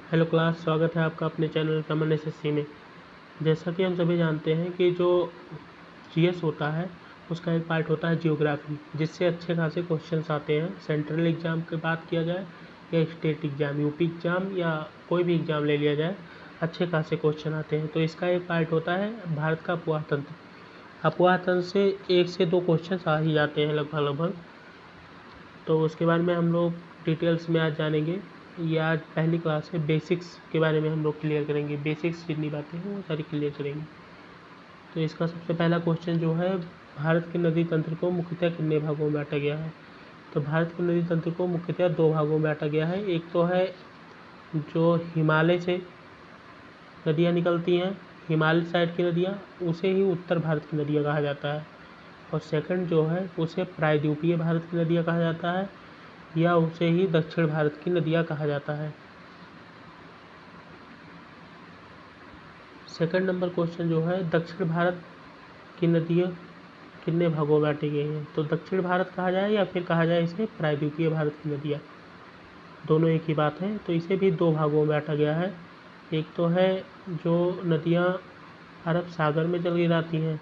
Hello class, स्वागत है आपका अपने चैनल रमन एसएससी में। जैसा कि हम सभी जानते हैं कि जो जीएस होता है उसका एक पार्ट होता है जियोग्राफी, जिससे अच्छे खासे क्वेश्चंस आते हैं। सेंट्रल एग्जाम की बात किया जाए या स्टेट एग्जाम, यूपी एग्जाम या कोई भी एग्जाम ले लिया जाए, अच्छे खासे क्वेश्चन आते हैं। तो इसका एक पार्ट होता है भारत का अफवाह तंत्र। अफवाह तंत्र से 1 से 2 क्वेश्चन आ ही जाते हैं लगभग। तो उसके बारे में हम लोग डिटेल्स में आज जानेंगे। ये आज पहली क्लास है, बेसिक्स के बारे में हम लोग क्लियर करेंगे। बेसिक्स जितनी बातें हैं वो सारी क्लियर करेंगे। तो इसका सबसे पहला क्वेश्चन जो है, भारत के नदी तंत्र को मुख्यतः कितने भागों में बांटा गया है। तो भारत के नदी तंत्र को मुख्यतः 2 भागों में बांटा गया है। एक तो है जो हिमालय से नदियाँ निकलती हैं, हिमालय साइड की नदियाँ, उसे ही उत्तर भारत की नदियाँ कहा जाता है। और सेकंड जो है उसे प्रायद्वीपीय भारत की नदियाँ कहा जाता है, या उसे ही दक्षिण भारत की नदियाँ कहा जाता है। सेकंड नंबर क्वेश्चन जो है, दक्षिण भारत की नदियाँ कितने भागों में बांटी गई हैं। तो दक्षिण भारत कहा जाए या फिर कहा जाए इसे प्रायद्वीपीय भारत की नदियाँ, दोनों एक ही बात है। तो इसे भी 2 भागों में बांटा गया है। एक तो है जो नदियाँ अरब सागर में चल गिराती हैं,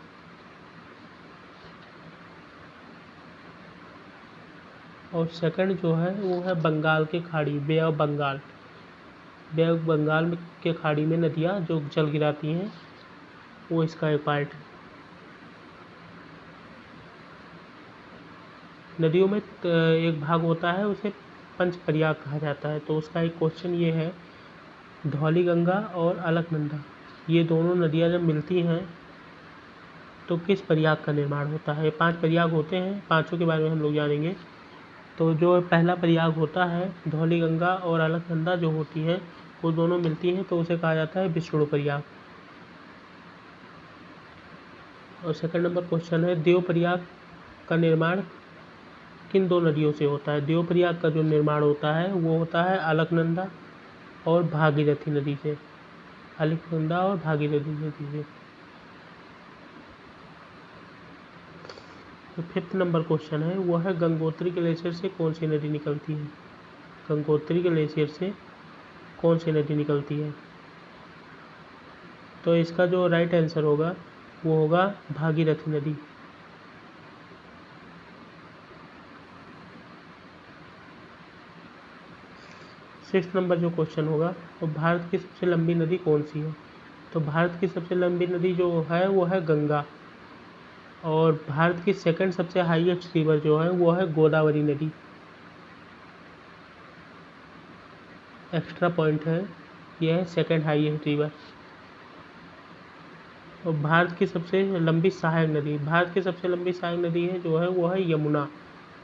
और सेकंड जो है वो है बंगाल के खाड़ी, bay of Bengal. Bay of Bengal के खाड़ी में नदियाँ जो जल गिराती हैं, वो इसका एक पार्ट है। नदियों में एक भाग होता है, उसे पंच प्रयाग कहा जाता है। तो उसका एक क्वेश्चन ये है, धौली गंगा और अलकनंदा, ये दोनों नदियाँ जब मिलती हैं तो किस प्रयाग का निर्माण होता है। 5 प्रयाग होते हैं, पाँचों के बारे में हम लोग जानेंगे। तो जो पहला प्रयाग होता है, धौली गंगा और अलकनंदा जो होती हैं, वो दोनों मिलती हैं तो उसे कहा जाता है विष्णु प्रयाग। और सेकंड नंबर क्वेश्चन है, देव प्रयाग का निर्माण किन 2 नदियों से होता है। देव प्रयाग का जो निर्माण होता है वो होता है अलकनंदा और भागीरथी नदी से। अलकनंदा और भागीरथी नदी से। तो 5th नंबर क्वेश्चन है, वो है गंगोत्री ग्लेशियर से कौन सी नदी निकलती है। गंगोत्री ग्लेशियर से कौन सी नदी निकलती है। तो इसका जो राइट आंसर होगा वो होगा भागीरथी नदी। 6th नंबर जो क्वेश्चन होगा, तो भारत की सबसे लंबी नदी कौन सी है। तो भारत की सबसे लंबी नदी जो है वो है गंगा, और भारत की सेकंड सबसे हाईएस्ट रिवर जो है वो है गोदावरी नदी। एक्स्ट्रा पॉइंट है, यह है सेकंड हाईएस्ट रिवर। और भारत की सबसे लंबी सहायक नदी, भारत की सबसे लंबी सहायक नदी है जो है वो है यमुना।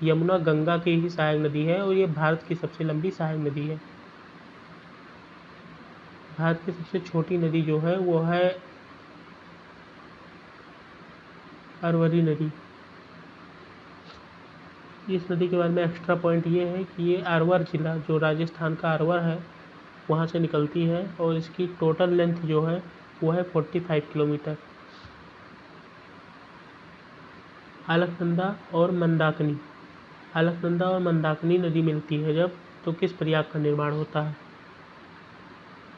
यमुना गंगा की ही सहायक नदी है और ये भारत की सबसे लंबी सहायक नदी है। भारत की सबसे छोटी नदी जो है वो है अरवरी नदी। इस नदी के बारे में एक्स्ट्रा पॉइंट ये है कि ये अलवर जिला, जो राजस्थान का अलवर है, वहाँ से निकलती है, और इसकी टोटल लेंथ जो है वो है 45 किलोमीटर। अलकनंदा और मंदाकिनी, अलकनंदा और मंदाकिनी नदी मिलती है जब, तो किस प्रयाग का निर्माण होता है।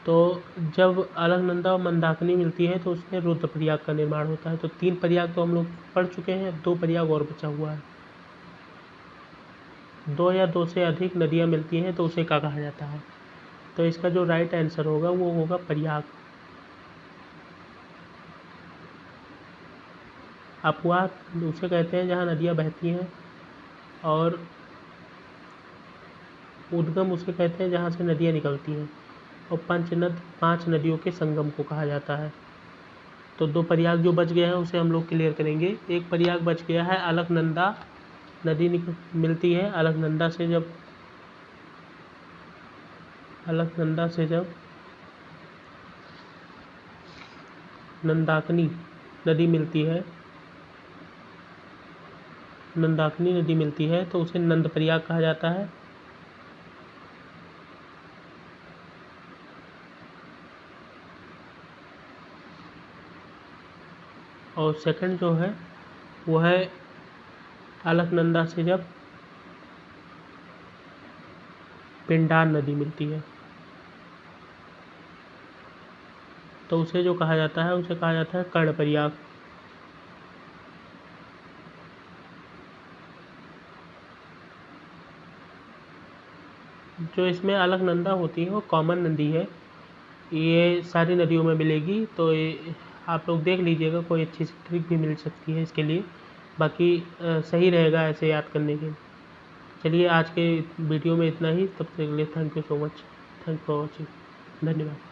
तो जब अलकनंदा और मंदाकिनी मिलती है तो उसमें रुद्रप्रयाग का निर्माण होता है। तो 3 प्रयाग तो हम लोग पढ़ चुके हैं, 2 प्रयाग और बचा हुआ है। 2 या 2 से अधिक नदियाँ मिलती हैं तो उसे क्या कहा जाता है। तो इसका जो राइट आंसर होगा वो होगा प्रयाग। अपवाह उसे कहते हैं जहाँ नदियाँ बहती हैं, और उद्गम उसे कहते हैं जहाँ से नदियाँ निकलती हैं, और पंचनद 5 नदियों के संगम को कहा जाता है। तो 2 प्रयाग जो बच गए हैं उसे हम लोग क्लियर करेंगे। एक प्रयाग बच गया है, अलकनंदा नदी मिलती है अलकनंदा से जब नंदाकिनी नदी मिलती है, नंदाकिनी नदी मिलती है तो उसे नंद प्रयाग कहा जाता है। और सेकंड जो है वो है अलकनंदा से जब पिंडार नदी मिलती है। तो उसे जो कहा जाता है उसे कहा जाता है कर्णपर्याग। जो इसमें अलकनंदा होती है वो कॉमन नदी है, ये सारी नदियों में मिलेगी। तो ये आप लोग देख लीजिएगा, कोई अच्छी सी ट्रिक भी मिल सकती है इसके लिए, बाकी सही रहेगा ऐसे याद करने के। चलिए आज के वीडियो में इतना ही, तब तक के लिए thank you so much, thank for watching, धन्यवाद।